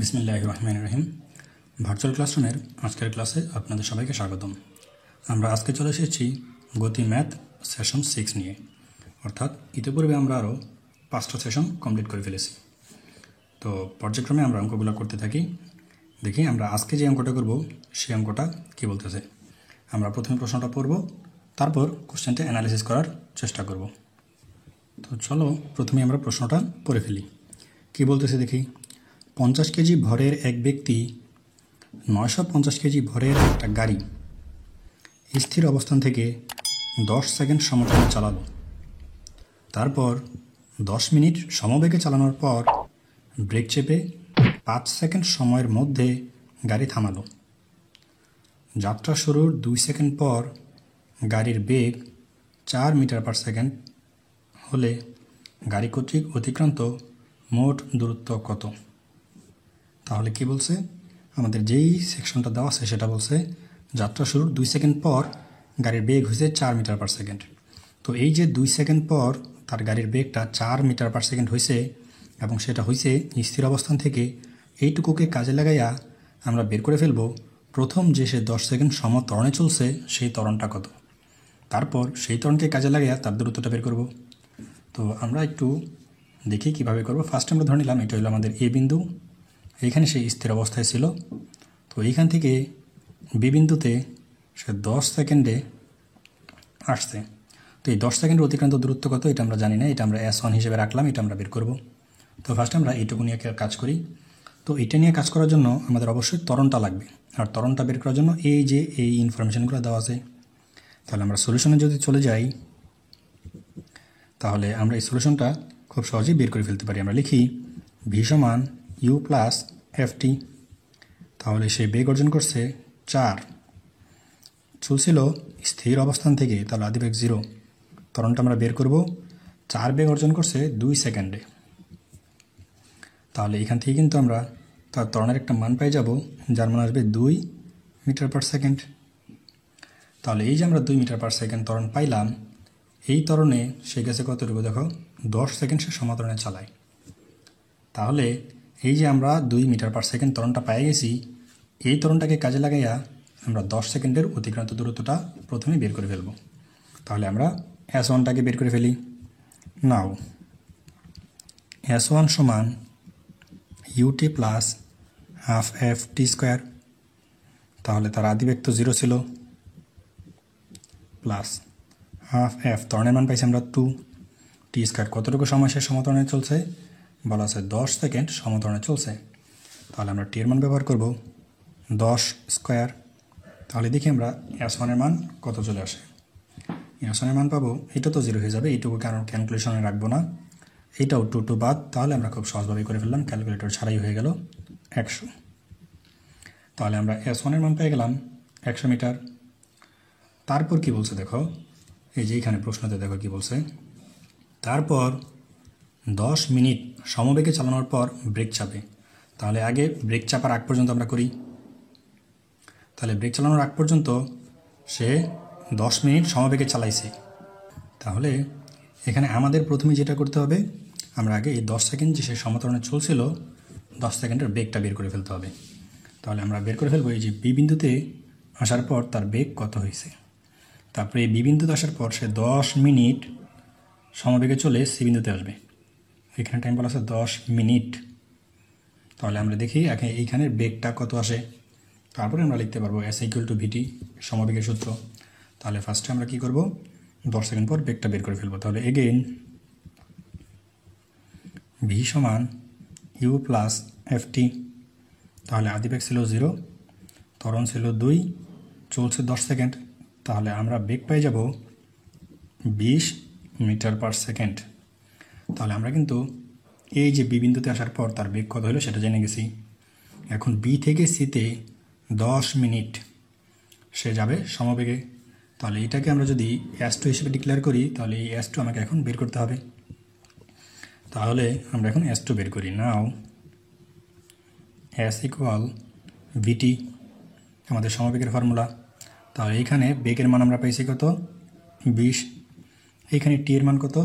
বিসমিল্লাহির রহমানির রহিম। ভার্চুয়াল ক্লাসরুমের আজকের ক্লাসে আপনাদের সবাইকে স্বাগতম। আমরা আজকে চলে এসেছি গতি ম্যাথ সেশন 6 নিয়ে, অর্থাৎ ইতিপূর্বে আমরা আরও 5টা সেশন কমপ্লিট করে ফেলেছি। তো পর্যায়ক্রমে আমরা অঙ্কগুলো করতে থাকি। দেখি আমরা আজকে যে অঙ্কটা করব সেই অঙ্কটা কী বলতেছে। আমরা প্রথমে প্রশ্নটা পড়ব, তারপর কোশ্চেনটা অ্যানালিসিস করার চেষ্টা করব। তো চলো প্রথমে আমরা প্রশ্নটা পড়ে ফেলি। কী বলতেছে দেখি। 50 কেজি ভরের এক ব্যক্তি 950 কেজি ভরের একটা গাড়ি স্থির অবস্থান থেকে 10 সেকেন্ড সমবেগে চালালো। তারপর 10 মিনিট সমবেগে চালানোর পর ব্রেক চেপে 5 সেকেন্ড সময়ের মধ্যে গাড়ি থামালো। যাত্রা শুরুর 2 সেকেন্ড পর গাড়ির বেগ 4 মিটার পার সেকেন্ড হলে গাড়ি কর্তৃক অতিক্রান্ত মোট দূরত্ব কত? তাহলে কি বলছে, আমাদের যেই সেকশনটা দেওয়া আছে সেটা বলছে যাত্রা শুরুর 2 সেকেন্ড পর গাড়ির বেগ হয়েছে 4 মিটার পার সেকেন্ড। তো এই যে 2 সেকেন্ড পর তার গাড়ির বেগটা 4 মিটার পার সেকেন্ড হয়েছে এবং সেটা হয়েছে স্থির অবস্থান থেকে, এইটুকুকে কাজে লাগাইয়া আমরা বের করে ফেলব প্রথম যে সে 10 সেকেন্ড সম ত্বরণে চলছে সেই ত্বরণটা কত। তারপর সেই ত্বরণকে কাজে লাগাইয়া তার দূরত্বটা বের করব। তো আমরা একটু দেখি কিভাবে করব। ফার্স্ট আমরা ধরে নিলাম এটা হলো আমাদের এ বিন্দু, এইখানে সে স্থির অবস্থায় ছিল। তো এইখান থেকে বি বিন্দুতে সে 10 সেকেন্ডে আসছে। তো এই 10 সেকেন্ডের অতিক্রান্ত দূরত্ব কত এটা আমরা জানি না, এটা আমরা S1 হিসেবে রাখলাম, এটা আমরা বের করব। তো ফার্স্ট আমরা এইটুকু নিয়ে কাজ করি। তো এটা নিয়ে কাজ করার জন্য আমাদের অবশ্যই ত্বরণটা লাগবে, আর ত্বরণটা বের করার জন্য এই যে এই ইনফরমেশনগুলো দেওয়া আছে। তাহলে আমরা সলিউশনে যদি চলে যাই তাহলে আমরা এই সলিউশনটা খুব সহজেই বের করে ফেলতে পারি। আমরা লিখি ভি সমান ইউ প্লাস এফটি। তাহলে সে বেগ অর্জন করছে 4, চলছিল স্থির অবস্থান থেকে, তাহলে আদিবেগ 0। ত্বরণটা আমরা বের করব, 4 বেগ অর্জন করছে 2 সেকেন্ডে। তাহলে এখান থেকে কিন্তু আমরা তার ত্বরণের একটা মান পাই যাব, যার মান আসবে 2 মিটার পার সেকেন্ড। তাহলে এই যে আমরা 2 মিটার পার সেকেন্ড ত্বরণ পাইলাম, এই ত্বরণে সে গেছে কতটুকু দেখো, 10 সেকেন্ড সে সমাত্রণে চালায়। তাহলে এই যে আমরা 2 মিটার পার সেকেন্ড ত্বরণটা পেয়ে গেছি, এই ত্বরণটাকে কাজে লাগাইয়া আমরা 10 সেকেন্ডের অতিক্রান্ত দূরত্বটা প্রথমে বের করে ফেলব। তাহলে আমরা S1টাকে বের করে ফেলি। নাও S1 সমান UT plus half F T square. তাহলে তার আদিবেগ তো 0 ছিল, প্লাস হাফ এফ ত্বরণের মান পাইছি আমরা 2 টি স্কোয়ার। কতটুকু সময় সে সমত্বরণে চলছে বলা আছে 10 সেকেন্ড সমত্বরণে চলছে। তাহলে আমরা টি এর মান ব্যবহার করব 10 স্কোয়ার। তাহলে দেখি আমরা S1 এর মান কত চলে আসে। S1 এর মান পাবো, এটা তো 0 হয়ে যাবে, এইটুকু কারণ ক্যালকুলেশনে রাখবো না, এইটাও 2 বাদ। তাহলে আমরা খুব সহজভাবে করে ফেললাম, ক্যালকুলেটর ছাড়াই হয়ে গেল 100। তাহলে আমরা S1 এর মান পেয়ে গেলাম 100 মিটার। তারপর কি বলছে দেখো, এই যে এইখানে প্রশ্নতে দেখো কি বলছে, তারপর 10 মিনিট সমবেগে চালানোর পর ব্রেক চাপে। তাহলে আগে ব্রেক চাপার আগ পর্যন্ত আমরা করি। তাহলে ব্রেক চালানোর আগ পর্যন্ত সে 10 মিনিট সমবেগে চালাইছে। তাহলে এখানে আমাদের প্রথমে যেটা করতে হবে, আমরা আগে এই 10 সেকেন্ড যে সে সমত্বরণে চলছিল 10 সেকেন্ডের বেগটা বের করে ফেলতে হবে। তাহলে আমরা বের করে ফেলবো এই যে বি বিন্দুতে আসার পর তার বেগ কত হয়েছে। তারপরে এই বি বিন্দুতে আসার পর সে 10 মিনিট সমবেগে চলে সি বিন্দুতে আসবে। এখানে টাইম বলা আছে 10 মিনিট। তাহলে আমরা দেখি এইখানের বেগটা কত আসে, তারপরে আমরা লিখতে পারবো S ইকুয়াল টু ভিটি, সমবেগের সূত্র। তাহলে ফার্স্টে আমরা কি করব, 10 সেকেন্ড পর বেগটা বের করে ফেলবো। তাহলে এগেইন ভি সমান ইউ প্লাস এফটি। তাহলে আদিবেগ ছিল 0, ত্বরণ ছিল 2, চলছে 10 সেকেন্ড। তাহলে আমরা বেগ পেয়ে যাব 20 মিটার পার সেকেন্ড। তাহলে আমরা কিন্তু এই যে বি বিন্দুতে আসার পর তার বেগ কত হলো সেটা জেনে গেছি। এখন বি থেকে সিতে 10 মিনিট সে যাবে সমবেগে। তাহলে এটাকে আমরা যদি S2 হিসেবে ডিক্লেয়ার করি, তাহলে এই S2 আমাকে এখন বের করতে হবে। তাহলে আমরা এখন S2 বের করি। নাও S ইকুয়াল ভিটি, আমাদের সমবেগের ফর্মুলা। তাহলে এইখানে বেগের মান আমরা পাইছি কত, 20। এইখানে টি এর মান কত,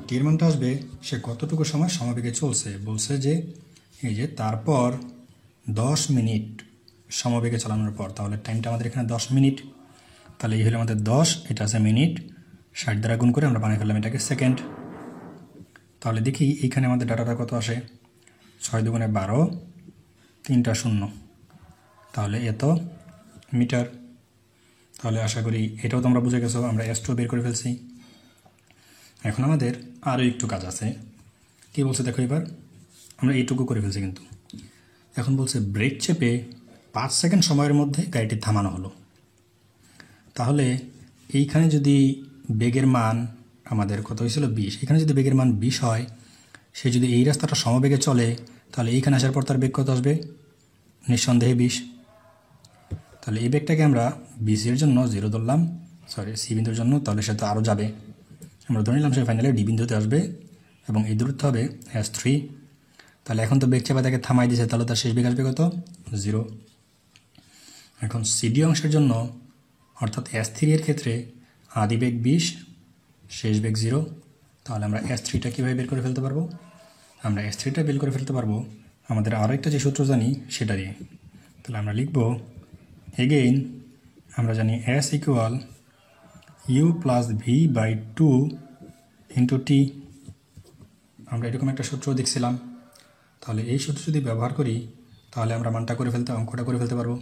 টি এর মানটা আসবে সে কতটুকু সময় সমবেগে চলছে। বলছে যে এই যে তারপর 10 মিনিট সমবেগে চালানোর পর, তাহলে টাইমটা আমাদের এখানে 10 মিনিট। তাহলে এই হলো আমাদের 10, এটা আছে মিনিট, 60 দ্বারা গুণ করে আমরা বানিয়ে ফেললাম এটাকে সেকেন্ড। তাহলে দেখি এইখানে আমাদের ডাটাটা কত আসে, 6 দুগুণে 12, 3টা 0, তাহলে এত মিটার। তাহলে আশা করি এটাও তোমরা বুঝে গেছো, আমরা S2 বের করে ফেলছি। এখন আমাদের আরও একটু কাজ আছে। কী বলছে দেখো, এবার আমরা এইটুকু করে ফেলছি, কিন্তু এখন বলছে ব্রেক চেপে 5 সেকেন্ড সময়ের মধ্যে গাড়িটি থামানো হলো। তাহলে এইখানে যদি বেগের মান আমাদের কত হয়েছিল 20, এখানে যদি বেগের মান 20 হয়, সে যদি এই রাস্তাটা সমবেগে চলে, তাহলে এইখানে আসার পর তার বেগ কত আসবে, নিঃসন্দেহে 20। তাহলে এই বেগটাকে আমরা 20 এর জন্য 0 ধরলাম, সরি সি বিন্দুর জন্য, তাহলে সে তো আরও যাবে। আমরা ধরে নিলাম সে ফাইনালে ডি বিন্দুতে আসবে এবং এই দূরত্ব হবে S3। তাহলে এখন তো বেগ চেপে তাকে থামাই দিয়েছে, তাহলে তার শেষ বেগ আসবে কত, 0। এখন সিডি অংশের জন্য অর্থাৎ S3 এর ক্ষেত্রে আদি বেগ 20, শেষ বেগ 0। তাহলে আমরা S3টা কীভাবে বের করে ফেলতে পারবো, আমরা S3টা বের করে ফেলতে পারবো আমাদের আরও একটা যে সূত্র জানি সেটা দিয়ে। তাহলে আমরা লিখব এগেইন, আমরা জানি S equal U plus V by 2 into T. আমরা এরকম একটা সূত্র দেখছিলাম। তাহলে এই সূত্র যদি ব্যবহার করি তাহলে আমরা অঙ্কটা করে ফেলতে পারবো,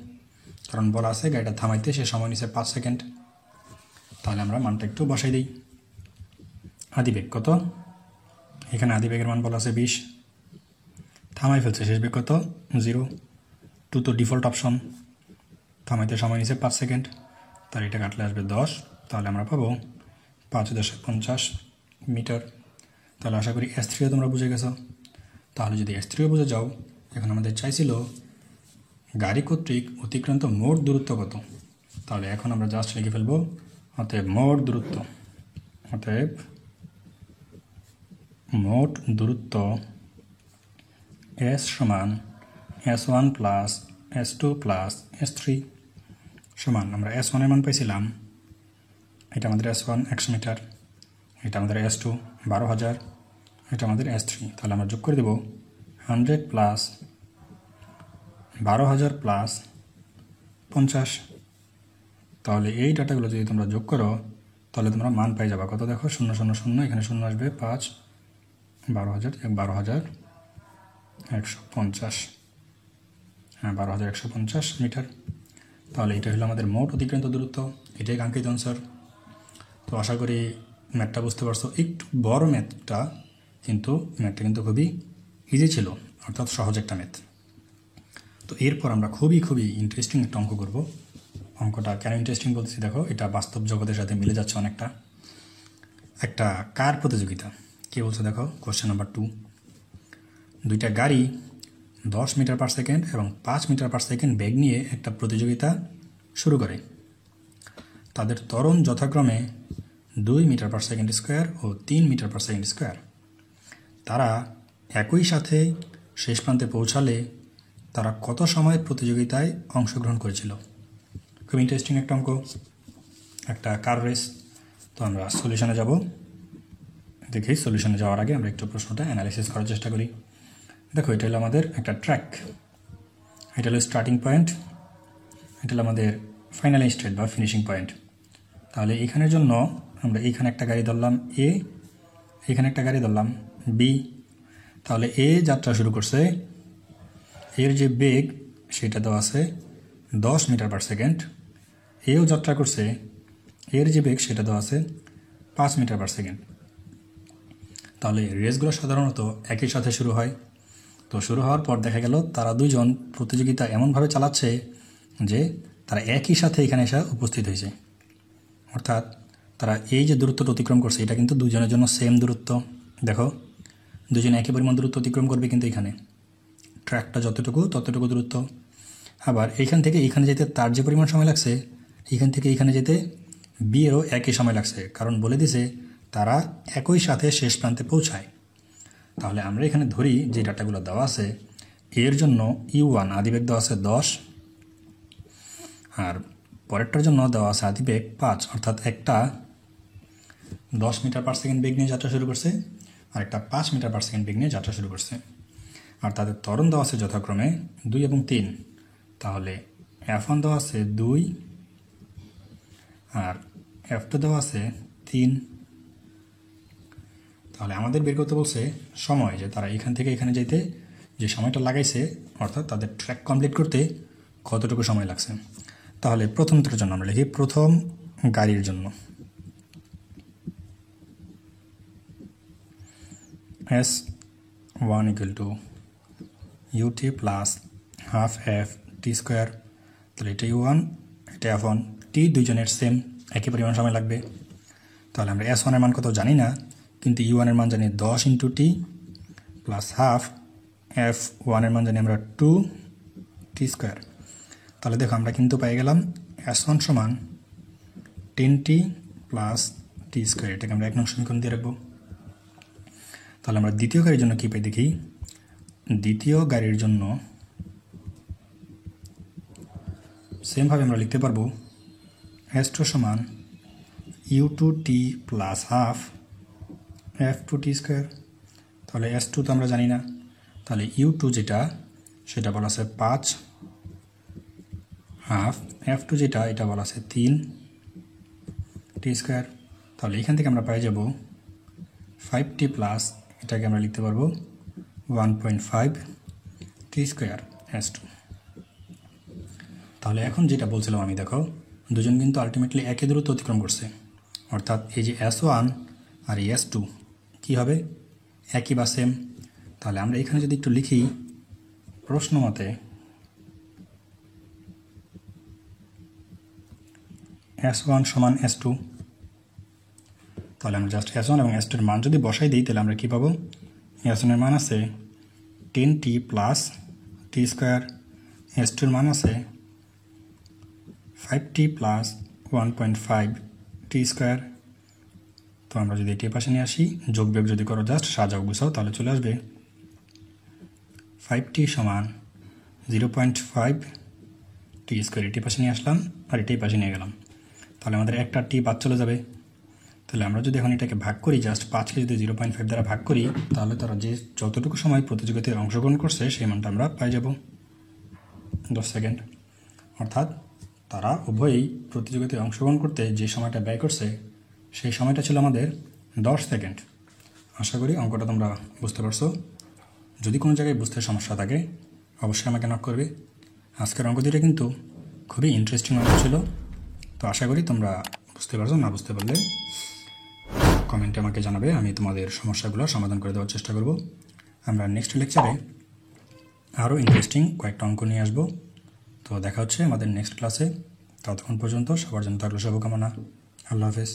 কারণ বলা আছে গাড়িটা থামাইতে সে সময় নিচ্ছে 5 সেকেন্ড। তাহলে আমরা মানটা একটু বসাই দিই। আদিবেগ কত, এখানে আদিবেগের মান বলা আছে 20, থামাই ফেলছে, শেষ বেগ কত, 0। 2 তো ডিফল্ট অপশন, থামাইতে সময় নিচ্ছে 5 সেকেন্ড, তার এটা কাটলে আসবে 10। তাহলে আমরা পাবো 5.50 মিটার। তাহলে আশা করি S3ও তোমরা বুঝে গেছো। তাহলে যদি S3ও বুঝে যাও, এখন আমাদের চাইছিল গাড়ি কর্তৃক অতিক্রান্ত মোট দূরত্ব কত। তাহলে এখন আমরা জাস্ট লিখে ফেলবো অতএব মোট দূরত্ব S সমান S1 plus S2 plus S3 সমান, আমরা S1 এর মান পাইছিলাম, এটা আমাদের S1 100 মিটার, এটা আমাদের S2 12,000, এটা আমাদের S3। তাহলে আমরা যোগ করে দেব 100 প্লাস 12,000 প্লাস 50। তাহলে এই ডাটাগুলো যদি তোমরা যোগ করো তাহলে তোমরা মান পাই যাবা কত, দেখো 0 0 0, এখানে 0 আসবে, 5 12,000 12,150, হ্যাঁ 12,150 মিটার। তাহলে এটা হলো আমাদের মোট অতিক্রান্ত দূরত্ব, এটাই কাঙ্ক্ষিত আনসার। তো আশা করি ম্যাথটা বুঝতে পারছো। একটু বড় ম্যাথটা কিন্তু খুবই ইজি ছিল, অর্থাৎ সহজ একটা ম্যাথ। তো এরপর আমরা খুবই ইন্টারেস্টিং একটা অঙ্ক করব। অঙ্কটা কেন ইন্টারেস্টিং বলতেছি দেখো, এটা বাস্তব জগতের সাথে মিলে যাচ্ছে অনেকটা। একটা কার প্রতিযোগিতা, কে বলছে দেখো, কোশ্চেন নাম্বার 2। দুইটা গাড়ি 10 মিটার পার সেকেন্ড এবং 5 মিটার পার সেকেন্ড বেগ নিয়ে একটা প্রতিযোগিতা শুরু করে। তাদের ত্বরণ যথাক্রমে 2 মিটার পার সেকেন্ড স্কোয়ার ও 3 মিটার পার সেকেন্ড স্কোয়ার। তারা একই সাথে শেষ প্রান্তে পৌঁছালে তারা কত সময় প্রতিযোগিতায় অংশগ্রহণ করেছিল। খুব ইন্টারেস্টিং একটা অঙ্ক, একটা কার রেস। তো আমরা সলিউশনে যাব। দেখি সলিউশনে যাওয়ার আগে আমরা একটু প্রশ্নটা অ্যানালাইসিস করার চেষ্টা করি। দেখো এটা হলো আমাদের একটা ট্র্যাক, এটা হলো স্টার্টিং পয়েন্ট, এটা হলো আমাদের ফাইনাল স্টেট বা ফিনিশিং পয়েন্ট। তাহলে এখানের জন্য আমরা এইখানে একটা গাড়ি ধরলাম এ, এখানে একটা গাড়ি ধরলাম বি। তাহলে এ যাত্রা শুরু করছে, এর যে বেগ সেটা দেওয়া আছে 10 মিটার পার সেকেন্ড। এও যাত্রা করছে, এর যে বেগ সেটা দেওয়া আছে 5 মিটার পার সেকেন্ড। তাহলে রেসগুলো সাধারণত একই সাথে শুরু হয়। তো শুরু হওয়ার পর দেখা গেল তারা দুজন প্রতিযোগিতা এমনভাবে চালাচ্ছে যে তারা একই সাথে এখানে এসে উপস্থিত হয়েছে, অর্থাৎ তারা এই যে দূরত্বটা অতিক্রম করছে এটা কিন্তু দুজনের জন্য সেম দূরত্ব। দেখো দুজনে একই পরিমাণ দূরত্ব অতিক্রম করবে, কিন্তু এখানে ট্র্যাকটা যতটুকু ততটুকু দূরত্ব। আবার এইখান থেকে এইখানে যেতে তার যে পরিমাণ সময় লাগছে, এইখান থেকে এইখানে যেতে বি এরও একই সময় লাগছে, কারণ বলে দিছে তারা একই সাথে শেষ প্রান্তে পৌঁছায়। তাহলে আমরা এখানে ধরি যে ডাটাগুলো দেওয়া আছে, এর জন্য U1 আদিবেগ দেওয়া আছে 10, আর পরেরটার জন্য দেওয়া আছে আদিবেগ 5, অর্থাৎ একটা 10 মিটার পার সেকেন্ড বেগ নিয়ে যাত্রা শুরু করছে আর একটা 5 মিটার পার সেকেন্ড বেগ নিয়ে যাত্রা শুরু করছে। আর তাদের ত্বরণ দেওয়া আছে যথাক্রমে 2 এবং 3। তাহলে F1 দেওয়া আছে 2 আর F2 দেওয়া আছে 3। তাহলে আমাদের বের করতে বলছে সময়, যে তারা এখান থেকে এখানে যেতে যে সময়টা লাগাইছে, অর্থাৎ তাদের ট্র্যাক কমপ্লিট করতে কতটুকু সময় লাগছে। তাহলে প্রথমটার জন্য আমরা লিখি প্রথম গাড়ির জন্য S1 equal to ut plus half F T square. তাহলে এটা u1 এটা f1, টি দুইজনের সেম একই পরিমাণ সময় লাগবে। তাহলে আমরা S1 এর মান কত জানি না, কিন্তু u1 এর মান জানি 10 into T plus half f1 এর মান জানি আমরা 2 টি স্কোয়ার। তাহলে দেখো আমরা কিন্তু পেয়ে গেলাম S1 সমান 10t প্লাস টি স্কোয়ার। এটাকে আমরা 1 নং সমীকরণ দিয়ে রাখবো। তাহলে আমরা দ্বিতীয় গাড়ির জন্য কী পাই দেখি। দ্বিতীয় গাড়ির জন্য সেমভাবে আমরা লিখতে পারবো S2 সমান u2t plus half f2t square. তাহলে S2 তো আমরা জানি না, তাহলে u2 যেটা সেটা বলা আছে 5 হাফ, f2 যেটা এটা বলা আছে 3t স্কোয়ার। তাহলে এখান থেকে আমরা পাই যাব 5t প্লাস এটাকে আমরা লিখতে পারবো 1.5 টি স্কোয়ার S2। তাহলে এখন যেটা বলছিলাম আমি, দেখো দুজন কিন্তু আলটিমেটলি একই দূরত্ব অতিক্রম করছে, অর্থাৎ এই যে S1 আর এই S2 কী হবে, একই বা সেম। তাহলে আমরা এখানে যদি একটু লিখি প্রশ্ন মতে S1 সমান S2, তাহলে আমরা জাস্ট S1 এবং S2 এর মান যদি বসাই দিই তাহলে আমরা কী পাবো, S1 এর মান আছে 10t প্লাস টি স্কোয়ার, S2 এর মান আছে 5t প্লাস 1.5 টি স্কোয়ার। তো আমরা যদি এটি পাশে নিয়ে আসি, যোগ বিয়োগ যদি করো জাস্ট সাজাও গুছাও তাহলে চলে আসবে 5t সমান 0.5 টি স্কোয়ার। এটি পাশে নিয়ে আসলাম আর এটি পাশে নিয়ে গেলাম, তাহলে আমাদের একটা টি বাদ চলে যাবে। তাহলে আমরা যদি এখন এটাকে ভাগ করি, জাস্ট 5কে যদি 0.5 দ্বারা ভাগ করি, তাহলে তারা যে যতটুকু সময় প্রতিযোগিতায় অংশগ্রহণ করছে সেই মানটা আমরা পাই যাব 10 সেকেন্ড। অর্থাৎ তারা উভয়ই প্রতিযোগিতায় অংশগ্রহণ করতে যে সময়টা ব্যয় করছে সেই সময়টা ছিল আমাদের 10 সেকেন্ড। আশা করি অঙ্কটা তোমরা বুঝতে পারছো। যদি কোনো জায়গায় বুঝতে সমস্যা থাকে অবশ্যই আমাকে নক করবে। আজকের অঙ্ক দুটো কিন্তু খুবই ইন্টারেস্টিং অঙ্ক ছিল। তো আশা করি তোমরা বুঝতে পারছো, না বুঝতে পারলে কমেন্টে আমাকে জানাবে, আমি তোমাদের সমস্যাগুলো সমাধান করে দেওয়ার চেষ্টা করব। আমরা নেক্সট লেকচারে আরও ইন্টারেস্টিং কয়েকটা অঙ্ক নিয়ে আসবো। তো দেখা হচ্ছে আমাদের নেক্সট ক্লাসে। ততক্ষণ পর্যন্ত সবার জন্য থাকলো শুভকামনা। আল্লাহ হাফেজ।